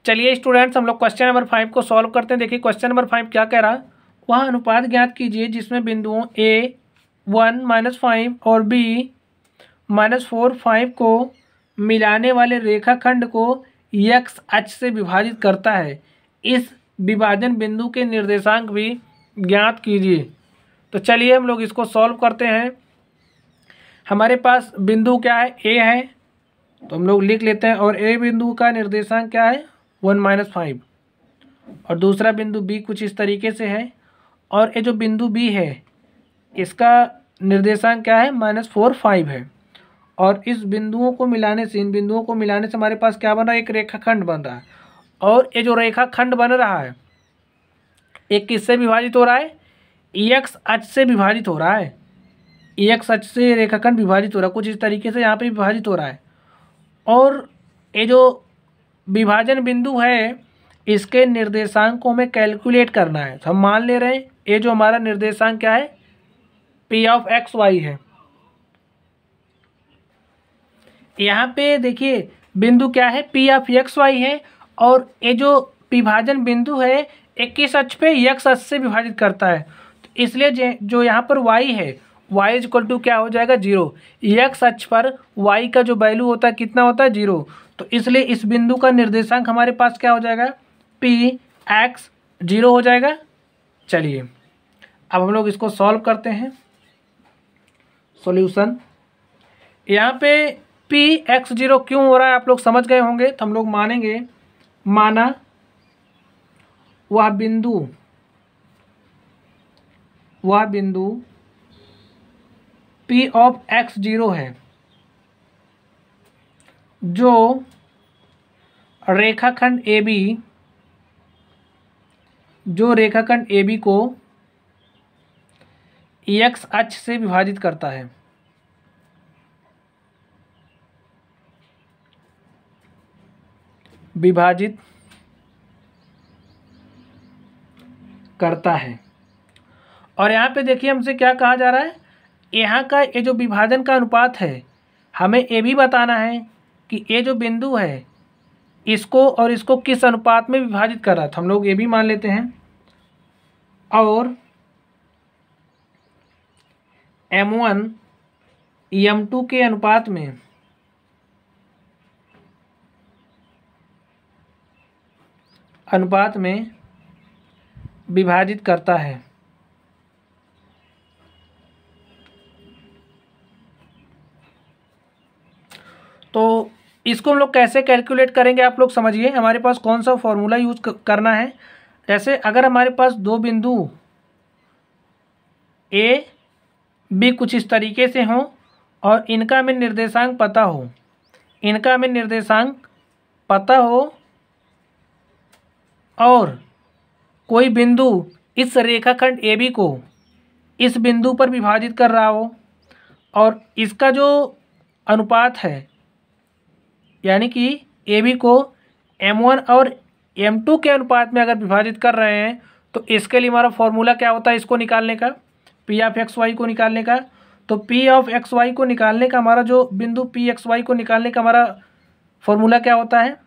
चलिए स्टूडेंट्स, हम लोग क्वेश्चन नंबर 5 को सॉल्व करते हैं। देखिए क्वेश्चन नंबर 5 क्या कह रहा है। वह अनुपात ज्ञात कीजिए जिसमें बिंदुओं A 1 -5 और B -4 5 को मिलाने वाले रेखाखंड को x अक्ष से विभाजित करता है। इस विभाजन बिंदु के निर्देशांक भी ज्ञात कीजिए। तो चलिए हम लोग इसको सॉल्व करते हैं। हमारे पास बिंदु क्या है, A है, तो हम लोग लिख लेते हैं। और A बिंदु का निर्देशांक क्या है, 1 - 5। और दूसरा बिंदु B कुछ इस तरीके से है। और ये जो बिंदु B है इसका निर्देशांक क्या है, -4 5 है। और इस बिंदुओं को मिलाने से, इन बिंदुओं को मिलाने से हमारे पास क्या बन रहा है, एक रेखाखंड बन रहा है। और ये जो रेखाखंड बन रहा है एक किससे विभाजित हो रहा है, x अक्ष से विभाजित हो रहा है। x अक्ष से रेखाखंड विभाजित हो रहा है, कुछ इस तरीके से यहाँ पे विभाजित हो रहा है। और ये जो विभाजन बिंदु है इसके निर्देशांक को हमें कैलकुलेट करना है। तो हम मान ले रहे हैं ये जो हमारा निर्देशांक क्या है, P ऑफ एक्स वाई है। यहाँ पे देखिए बिंदु क्या है, P ऑफ एक्स वाई है। और ये जो विभाजन बिंदु है एक किस अक्ष पे, x अक्ष से विभाजित करता है। तो इसलिए जो यहाँ पर y है, y इक्वल टू क्या हो जाएगा, 0। x अक्ष पर y का जो वैल्यू होता है कितना होता है, 0। तो इसलिए इस बिंदु का निर्देशांक हमारे पास क्या हो जाएगा, P x 0 हो जाएगा। चलिए अब हम लोग इसको सॉल्व करते हैं। सॉल्यूशन, यहाँ पे P x 0 क्यों हो रहा है आप लोग समझ गए होंगे। तो हम लोग मानेंगे, माना वह बिंदु P ऑफ x 0 है जो रेखाखंड AB को x अक्ष से विभाजित करता है। और यहाँ पे देखिए हमसे क्या कहा जा रहा है, यहाँ का ये जो विभाजन का अनुपात है हमें ये भी बताना है कि ये जो बिंदु है इसको और इसको किस अनुपात में विभाजित कर रहा है। तो हम लोग ये भी मान लेते हैं। और M1 M2 के अनुपात में विभाजित करता है। तो इसको हम लोग कैसे कैलकुलेट करेंगे आप लोग समझिए। हमारे पास कौन सा फॉर्मूला यूज करना है। जैसे अगर हमारे पास दो बिंदु A B कुछ इस तरीके से हों और इनका हमें निर्देशांक पता हो, और कोई बिंदु इस रेखाखंड AB को इस बिंदु पर विभाजित कर रहा हो, और इसका जो अनुपात है यानी कि AB को M1 और M2 के अनुपात में अगर विभाजित कर रहे हैं, तो इसके लिए हमारा फॉर्मूला क्या होता है, इसको निकालने का, P ऑफ एक्स वाई को निकालने का। तो P ऑफ एक्स वाई को निकालने का हमारा जो बिंदु P एक्स वाई को निकालने का हमारा फॉर्मूला क्या होता है,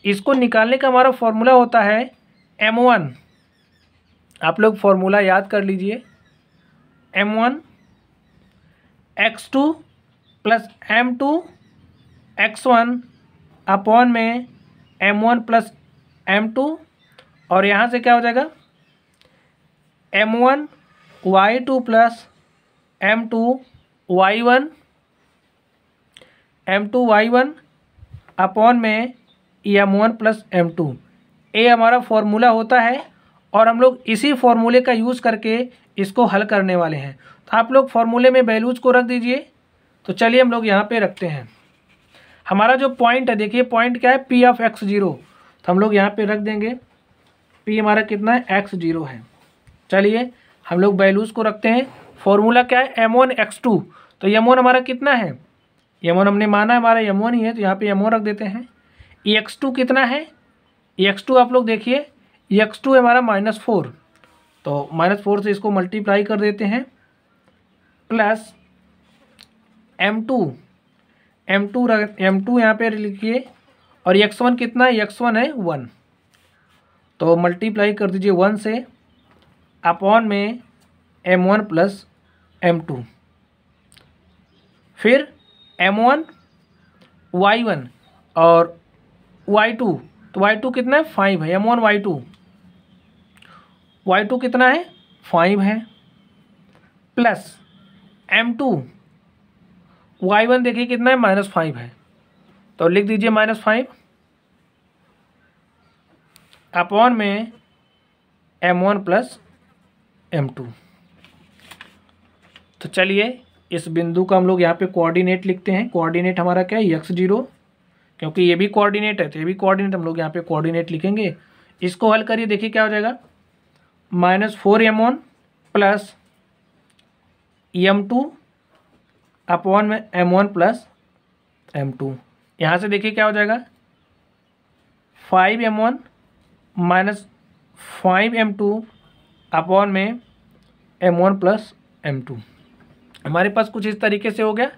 इसको निकालने का हमारा फॉर्मूला होता है M1। आप लोग फॉर्मूला याद कर लीजिए, M1 x2 plus M2 x1 upon में M1 प्लस M2। और यहाँ से क्या हो जाएगा, M1 y2 plus M2 y1 upon में M1 प्लस M2। ये हमारा फॉर्मूला होता है और हम लोग इसी फॉर्मूले का यूज़ करके इसको हल करने वाले हैं। तो आप लोग फॉर्मूले में वैल्यूज़ को रख दीजिए। तो चलिए हम लोग यहाँ पे रखते हैं। हमारा जो पॉइंट है, देखिए पॉइंट क्या है, P ऑफ x 0। तो हम लोग यहाँ पे रख देंगे P हमारा कितना है, x 0 है। चलिए हम लोग वैल्यूज़ को रखते हैं। फॉर्मूला क्या है, M1 x2। तो M1 हमारा कितना है, M1 हमने माना हमारा M1 ही है, तो यहाँ पे M1 रख देते हैं। x2 कितना है, x2 आप लोग देखिए, x2 है हमारा -4। तो -4 से इसको मल्टीप्लाई कर देते हैं, प्लस M2 यहाँ पे लिखिए, और x1 कितना है, x1 है 1, तो मल्टीप्लाई कर दीजिए 1 से अपॉन में m1 प्लस m2, फिर m1 y1 और y2, तो y2 कितना है 5 है, m1 y2 कितना है 5 है, प्लस m2 y1 देखिए कितना है -5 है, तो लिख दीजिए -5 अपॉन में m1 प्लस m2। तो चलिए इस बिंदु का हम लोग यहाँ पे कोऑर्डिनेट लिखते हैं। कोऑर्डिनेट हमारा क्या है, x0, क्योंकि ये भी कोऑर्डिनेट है तो ये भी कोऑर्डिनेट, हम लोग यहाँ पे कोऑर्डिनेट लिखेंगे। इसको हल करिए, देखिए क्या हो जाएगा, -4m1 प्लस m2 अपॉन में m1 प्लस m2। यहाँ से देखिए क्या हो जाएगा, 5m1 माइनस 5m2 अपॉन में m1 प्लस m2। हमारे पास कुछ इस तरीके से हो गया।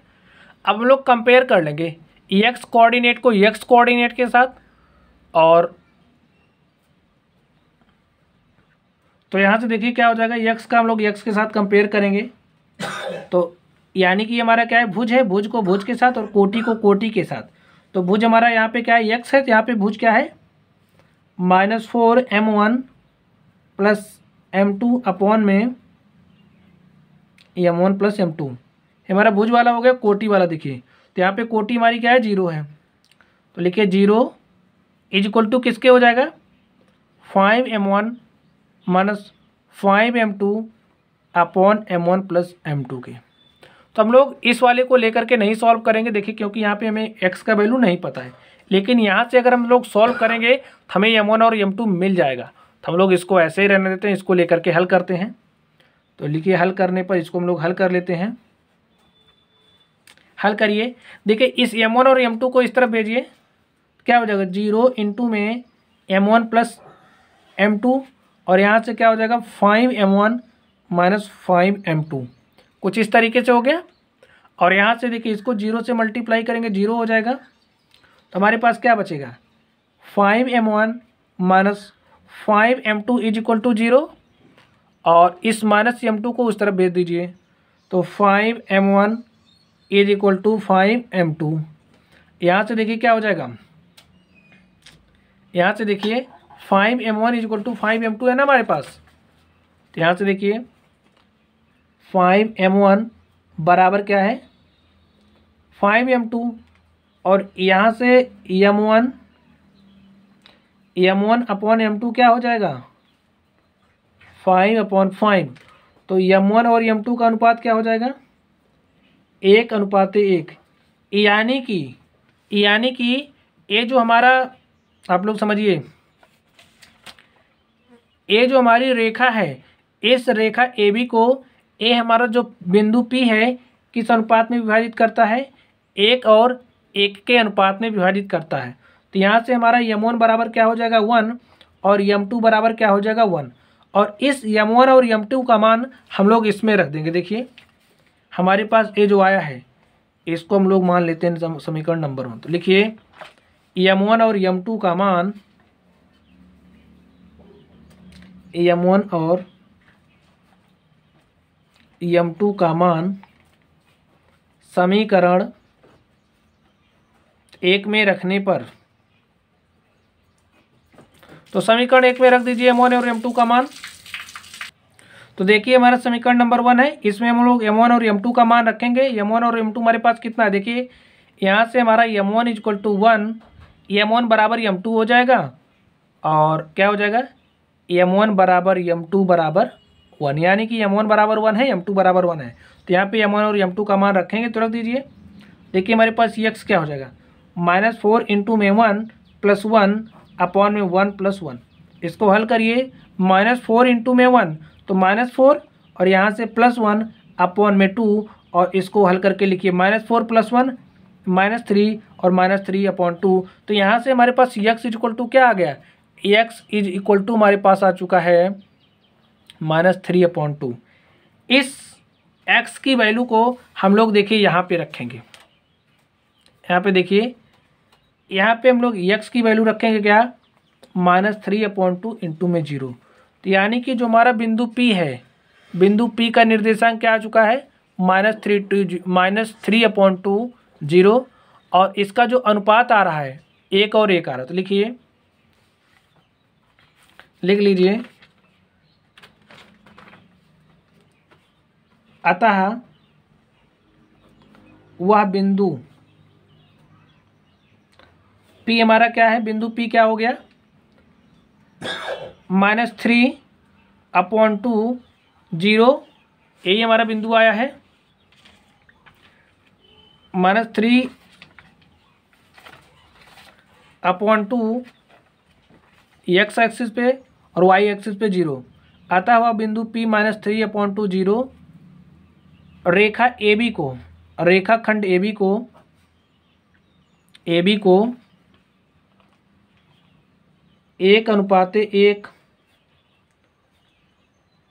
अब हम लोग कंपेयर कर लेंगे x कोऑर्डिनेट को x कोऑर्डिनेट के साथ, और तो यहाँ से देखिए क्या हो जाएगा, x का हम लोग x के साथ कंपेयर करेंगे, तो यानी कि हमारा क्या है, भुज है, भुज को भुज के साथ और कोटि को कोटि के साथ। तो भुज हमारा यहाँ पे क्या है, x है, तो यहाँ पे भुज क्या है, -4m1 प्लस m2 अपॉन में m1 प्लस m2। हमारा भुज वाला हो गया, कोटि वाला देखिए, तो यहाँ पे कोटि हमारी क्या है, 0 है, तो लिखिए 0 इज इक्वल टू किसके हो जाएगा, 5m1 minus 5m2 upon m1 plus m2 के। तो हम लोग इस वाले को लेकर के नहीं सॉल्व करेंगे, देखिए क्योंकि यहाँ पे हमें x का वैल्यू नहीं पता है, लेकिन यहाँ से अगर हम लोग सॉल्व करेंगे तो हमें m1 और m2 मिल जाएगा। तो हम लोग इसको ऐसे ही रहने देते हैं, इसको लेकर के हल करते हैं। तो लिखिए हल करने पर इसको हम लोग हल कर लेते हैं। हल करिए, देखिए इस m1 और m2 को इस तरफ भेजिए, क्या हो जाएगा, 0 इंटू में m1 प्लस m2, और यहाँ से क्या हो जाएगा 5m1 माइनस 5m2, कुछ इस तरीके से हो गया। और यहाँ से देखिए इसको 0 से मल्टीप्लाई करेंगे, 0 हो जाएगा, तो हमारे पास क्या बचेगा, 5m1 minus 5m2 is equal to 0, और इस माइनस m2 को उस तरफ भेज दीजिए, तो 5m1 is equal to 5m2। यहाँ से देखिए क्या हो जाएगा, यहाँ से देखिए 5m1 is equal to 5m2 है ना हमारे पास, तो यहाँ से देखिए 5m1 बराबर क्या है 5m2, और यहाँ से m1 अपॉन m2 क्या हो जाएगा 5/5, तो m1 और m2 का अनुपात क्या हो जाएगा 1:1। यानी कि ये जो हमारा, आप लोग समझिए, ये जो हमारी रेखा है, इस रेखा AB को ए हमारा जो बिंदु P है किस अनुपात में विभाजित करता है, 1 और 1 के अनुपात में विभाजित करता है। तो यहाँ से हमारा m1 बराबर क्या हो जाएगा 1, और m2 बराबर क्या हो जाएगा 1, और इस m1 और m2 का मान हम लोग इसमें रख देंगे। देखिए हमारे पास ये जो आया है इसको हम लोग मान लेते हैं समीकरण नंबर 1। तो लिखिए m1 और m2 का मान, m1 और m2 का मान समीकरण 1 में रखने पर, तो समीकरण 1 में रख दीजिए m1 और m2 का मान। तो देखिए हमारा समीकरण नंबर 1 है, इसमें हम लोग m1 और m2 का मान रखेंगे। m1 और m2 हमारे पास कितना है, देखिए यहाँ से हमारा m1 इक्वल टू 1, m1 बराबर m2 हो जाएगा, और क्या हो जाएगा m1 बराबर m2 बराबर 1, यानी कि m1 बराबर 1 है, m2 बराबर 1 है। तो यहाँ पे m1 और m2 का मान रखेंगे, तो रख दीजिए। देखिए हमारे पास x क्या हो जाएगा, -4 इंटू में 1 प्लस 1 अपॉन में 1 प्लस 1। इसको हल करिए, -4 इंटू में 1 तो -4, और यहाँ से +1 अपॉन में 2, और इसको हल करके लिखिए -4 + 1 -3, और -3 अपॉन 2। तो यहाँ से हमारे पास x इज इक्वल टू क्या आ गया, x इज इक्वल टू हमारे पास आ चुका है -3/2। इस x की वैल्यू को हम लोग देखिए यहाँ पे रखेंगे। यहाँ पे देखिए यहाँ पे हम लोग x की वैल्यू रखेंगे क्या, -3/2 इंटू में 0। तो यानी कि जो हमारा बिंदु P है, बिंदु P का निर्देशांक क्या आ चुका है, -3/2 0, और इसका जो अनुपात आ रहा है 1 और 1 आ रहा है। तो लिखिए, लिख लीजिए, अतः वह बिंदु P हमारा क्या है, बिंदु P क्या हो गया, -3/2 0, यही हमारा बिंदु आया है, -3/2 x एक्सिस पे और y एक्सिस पे 0। अतः वह बिंदु P -3/2 0 रेखा AB को, रेखाखंड AB को 1:1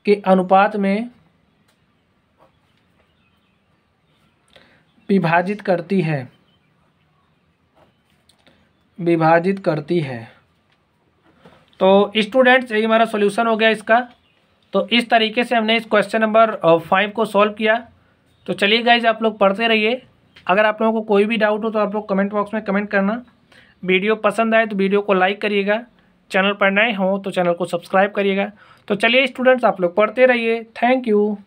के अनुपात में विभाजित करती है। तो स्टूडेंट्स, यही हमारा सॉल्यूशन हो गया इसका। तो इस तरीके से हमने इस क्वेश्चन नंबर 5 को सॉल्व किया। तो चलिए गाइज, आप लोग पढ़ते रहिए। अगर आप लोगों को कोई भी डाउट हो तो आप लोग कमेंट बॉक्स में कमेंट करना। वीडियो पसंद आए तो वीडियो को लाइक करिएगा, चैनल पर नए हो तो चैनल को सब्सक्राइब करिएगा। तो चलिए स्टूडेंट्स, आप लोग पढ़ते रहिए। Thank you.